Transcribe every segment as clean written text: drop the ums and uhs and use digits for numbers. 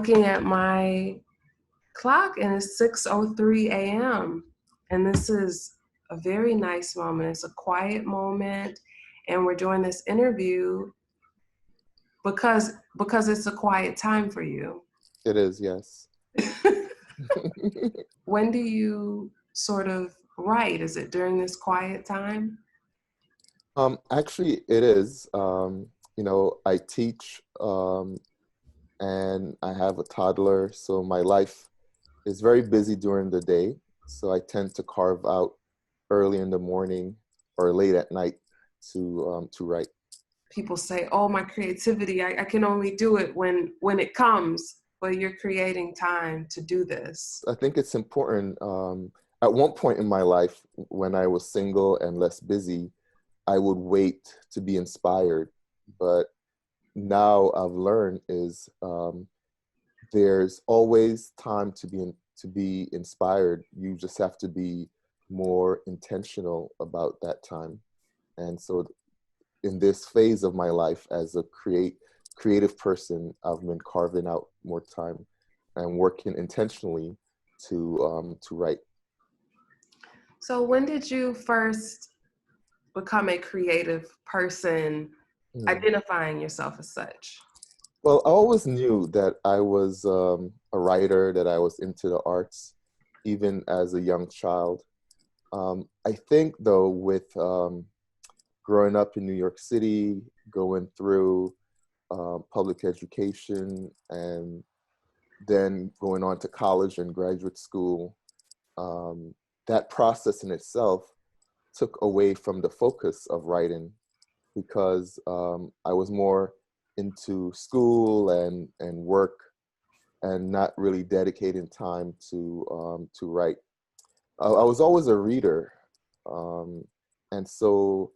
looking at my clock and it's 6:03 a.m. And this is a very nice moment. It's a quiet moment. And we're doing this interview because it's a quiet time for you. It is, yes. When do you sort of write? Is it during this quiet time? Actually, it is. I teach and I have a toddler, so my life is very busy during the day. So I tend to carve out early in the morning or late at night to write. People say, "Oh, my creativity, I can only do it when it comes." But you're creating time to do this. I think it's important. At one point in my life, when I was single and less busy, I would wait to be inspired. But now I've learned is there's always time to be inspired. You just have to be more intentional about that time. And so in this phase of my life as a creative person, I've been carving out more time and working intentionally to write. So when did you first become a creative person, identifying yourself as such? Well, I always knew that I was a writer, that I was into the arts, even as a young child. I think, though, with growing up in New York City, going through public education, and then going on to college and graduate school, that process in itself took away from the focus of writing because I was more into school and work and not really dedicating time to write. I was always a reader, and so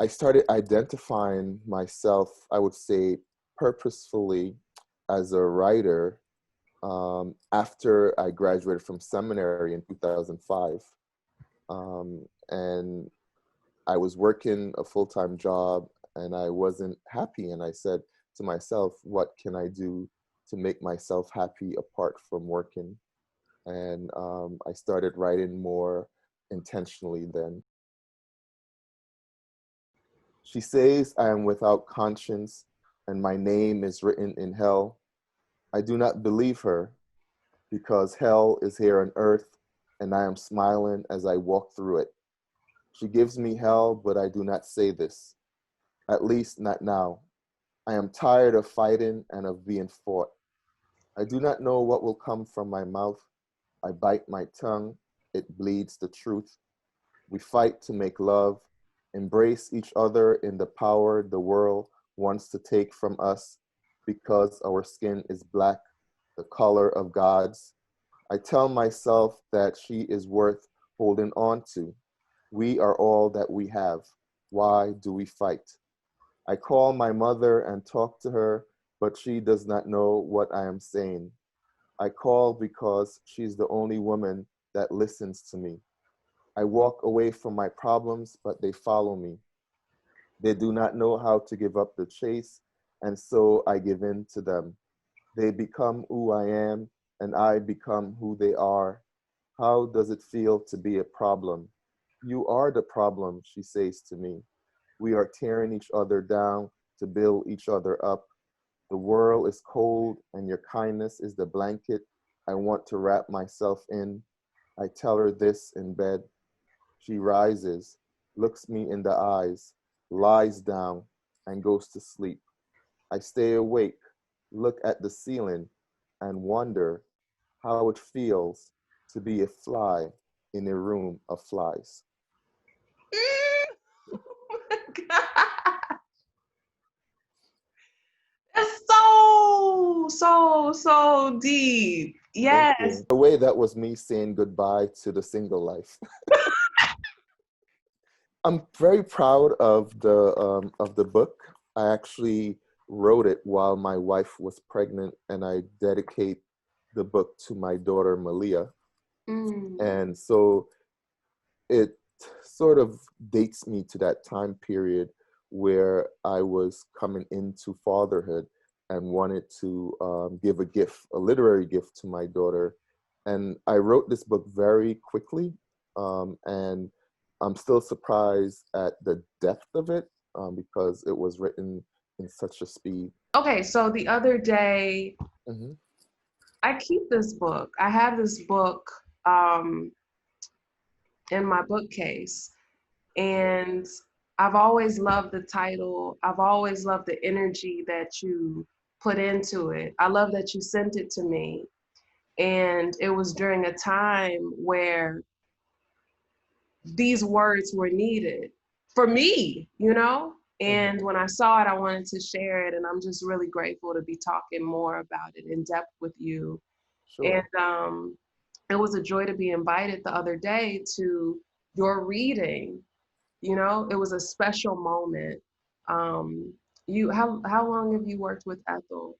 I started identifying myself, I would say, purposefully as a writer after I graduated from seminary in 2005. And I was working a full-time job and I wasn't happy. And I said to myself, what can I do to make myself happy apart from working? And I started writing more intentionally then. She says, I am without conscience and my name is written in hell. I do not believe her because hell is here on earth and I am smiling as I walk through it. She gives me hell, but I do not say this, at least not now. I am tired of fighting and of being fought. I do not know what will come from my mouth. I bite my tongue, it bleeds the truth. We fight to make love, embrace each other in the power the world wants to take from us because our skin is black, the color of God's. I tell myself that she is worth holding on to. We are all that we have. Why do we fight? I call my mother and talk to her, but she does not know what I am saying. I call because she's the only woman that listens to me. I walk away from my problems, but they follow me. They do not know how to give up the chase, and so I give in to them. They become who I am, and I become who they are. How does it feel to be a problem? You are the problem, she says to me. We are tearing each other down to build each other up. The world is cold, and your kindness is the blanket I want to wrap myself in. I tell her this in bed. She rises, looks me in the eyes, lies down, and goes to sleep. I stay awake, look at the ceiling, and wonder how it feels to be a fly in a room of flies. Oh my God. It's so deep. Thank Yes. you. In a way, that was me saying goodbye to the single life. I'm very proud of the book. I actually wrote it while my wife was pregnant, and I dedicate the book to my daughter Malia. And so it sort of dates me to that time period where I was coming into fatherhood. and wanted to give a gift, a literary gift to my daughter. And I wrote this book very quickly, and I'm still surprised at the depth of it, because it was written in such a speed. Okay, so the other day, Hmm. I keep this book. I have this book um, in my bookcase, and I've always loved the title. I've always loved the energy that you put into it. I love that you sent it to me. And it was during a time where these words were needed for me, you know? Hmm. And when I saw it, I wanted to share it. And I'm just really grateful to be talking more about it in depth with you. And Sure. it was a joy to be invited the other day to your reading. You know, it was a special moment. Um, how long have you worked with Ethel?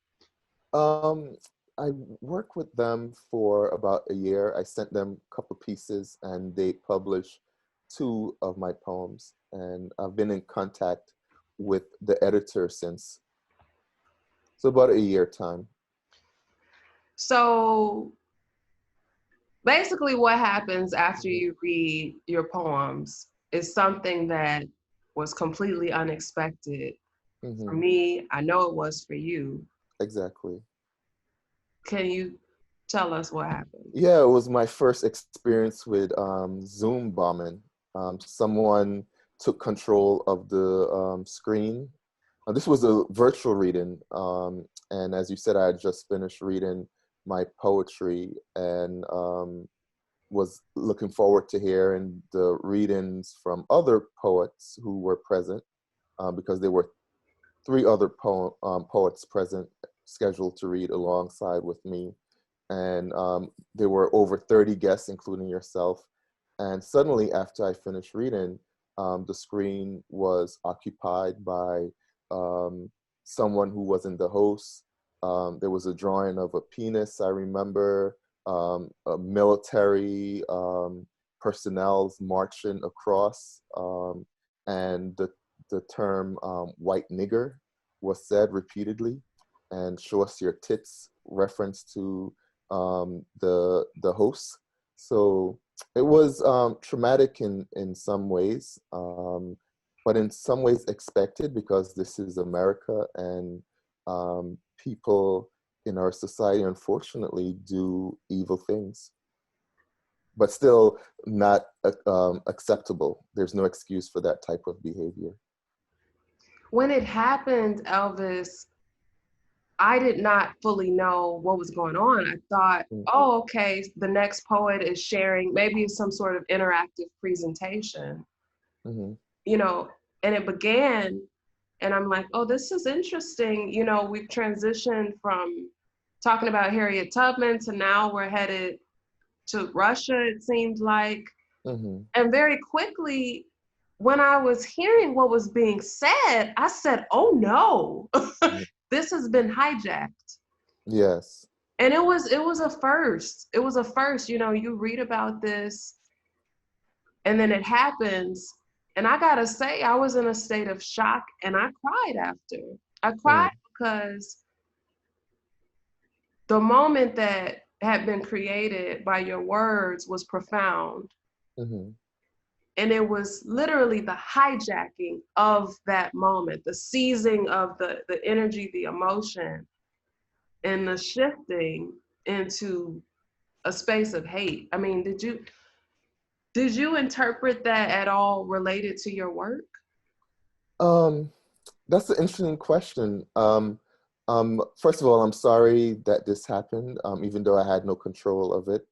Um, I worked with them for about a year. I sent them a couple pieces and they published two of my poems. And I've been in contact with the editor since. So about a year time. So basically, what happens after Hmm. you read your poems is something that was completely unexpected for Hmm. me. I know it was for you. Exactly. Can you tell us what happened? Yeah, it was my first experience with Zoom bombing. Someone took control of the screen. This was a virtual reading, and as you said, I had just finished reading my poetry and was looking forward to hearing the readings from other poets who were present, because there were three other poets present scheduled to read alongside with me. And there were over 30 guests, including yourself. And suddenly, after I finished reading, the screen was occupied by someone who wasn't the host. There was a drawing of a penis, I remember, a military personnel marching across, and the term white nigger was said repeatedly, and show us your tits reference to the host. So it was traumatic in some ways, but in some ways expected, because this is America, and people in our society unfortunately do evil things, but still not acceptable. There's no excuse for that type of behavior. When it happened, Elvis, I did not fully know what was going on. I thought, oh, okay, the next poet is sharing, maybe it's some sort of interactive presentation, Mm-hmm. you know, and it began, and I'm like, oh, this is interesting. You know, we've transitioned from talking about Harriet Tubman to now we're headed to Russia, it seemed like. Mm-hmm. And very quickly, when I was hearing what was being said, I said, oh no, Mm-hmm. this has been hijacked. Yes. And it was a first. It was a first. You know, you read about this and then it happens. And I gotta say, I was in a state of shock and I cried after. I cried because the moment that had been created by your words was profound. Mm-hmm. And it was literally the hijacking of that moment, the seizing of the energy, the emotion, and the shifting into a space of hate. I mean, did you interpret that at all related to your work? Um, that's an interesting question. First of all, I'm sorry that this happened, even though I had no control of it.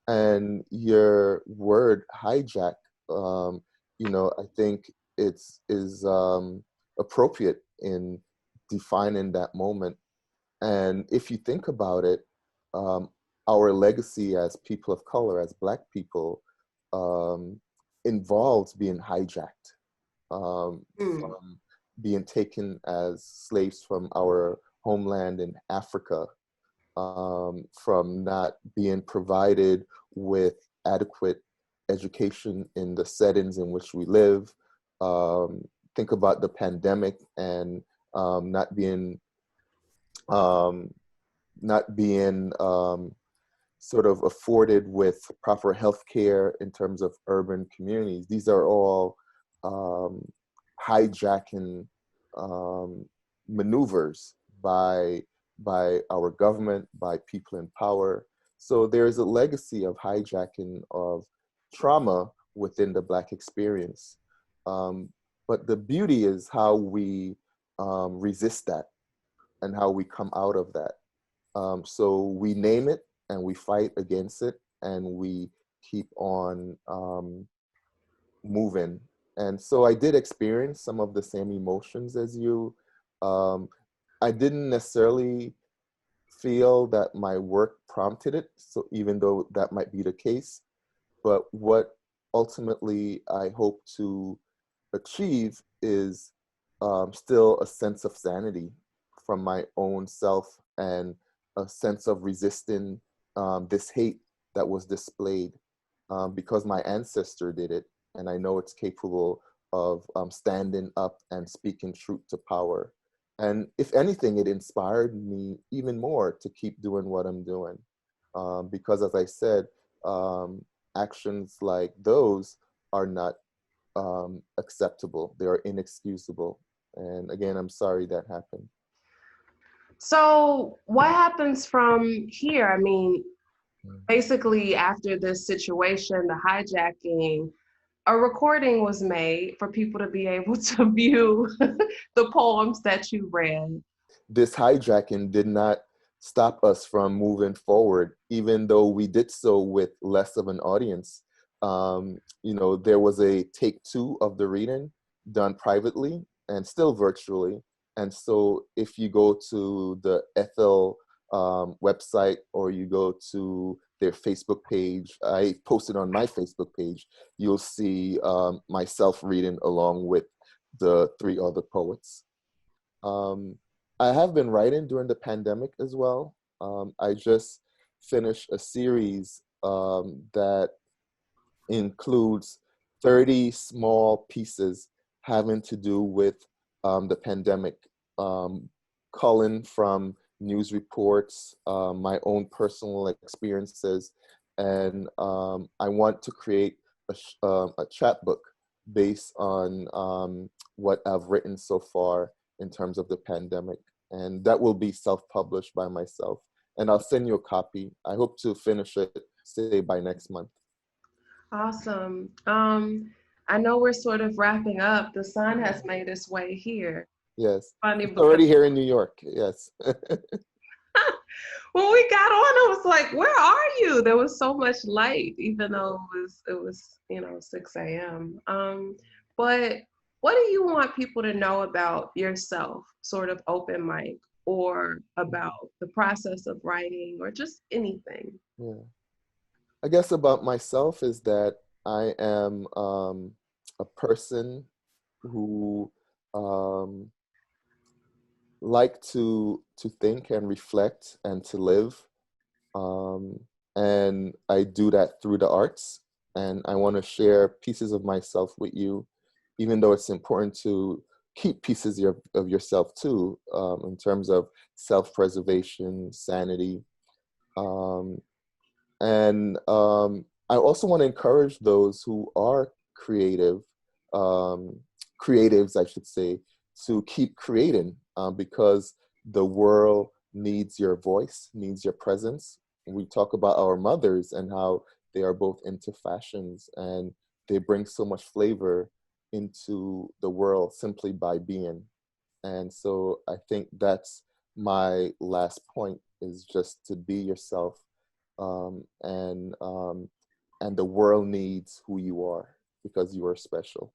And your word hijack, um, I think it's is appropriate in defining that moment. And if you think about it, um, our legacy as people of color, as Black people, um, involves being hijacked, Mm. from being taken as slaves from our homeland in Africa, from not being provided with adequate education in the settings in which we live. Um, think about the pandemic and not being um, not being sort of afforded with proper health care in terms of urban communities. These are all um, hijacking um, maneuvers by our government, by people in power. So there's a legacy of hijacking of trauma within the Black experience. Um, but the beauty is how we resist that and how we come out of that. So we name it and we fight against it and we keep on moving. And so I did experience some of the same emotions as you. Um, I didn't necessarily feel that my work prompted it, so even though that might be the case, but what ultimately I hope to achieve is still a sense of sanity from my own self and a sense of resisting this hate that was displayed because my ancestor did it. And I know it's capable of standing up and speaking truth to power. And if anything, it inspired me even more to keep doing what I'm doing. Because as I said, um, actions like those are not acceptable. They are inexcusable. And again, I'm sorry that happened. So what happens from here? I mean, Mm. basically after this situation, the hijacking, a recording was made for people to be able to view the poems that you read. This hijacking did not stop us from moving forward, even though we did so with less of an audience. There was a take two of the reading done privately and still virtually. And so if you go to the Ethel website or you go to their Facebook page, I posted on my Facebook page, you'll see myself reading along with the three other poets. Um, I have been writing during the pandemic as well. I just finished a series that includes 30 small pieces having to do with the pandemic, um, culling from news reports, my own personal experiences, and I want to create a chapbook based on what I've written so far in terms of the pandemic. And that will be self-published by myself. And I'll send you a copy. I hope to finish it, say, by next month. Awesome. I know we're sort of wrapping up. The sun has made its way here. Yes. Funny It's because already here in New York. Yes. when we got on, I was like, "Where are you?" There was so much light, even though it was 6 a.m. But what do you want people to know about yourself, sort of open mic, or about the process of writing, or just anything? Yeah. I guess about myself is that I am a person who um, like to think and reflect and to live. Um, and I do that through the arts. And I want to share pieces of myself with you, even though it's important to keep pieces of yourself too, in terms of self-preservation, sanity. Um, and I also want to encourage those who are um, creatives, I should say, to keep creating because the world needs your voice, needs your presence. We talk about our mothers and how they are both into fashions and they bring so much flavor into the world simply by being. And so I think that's my last point is just to be yourself um, and um, and the world needs who you are because you are special.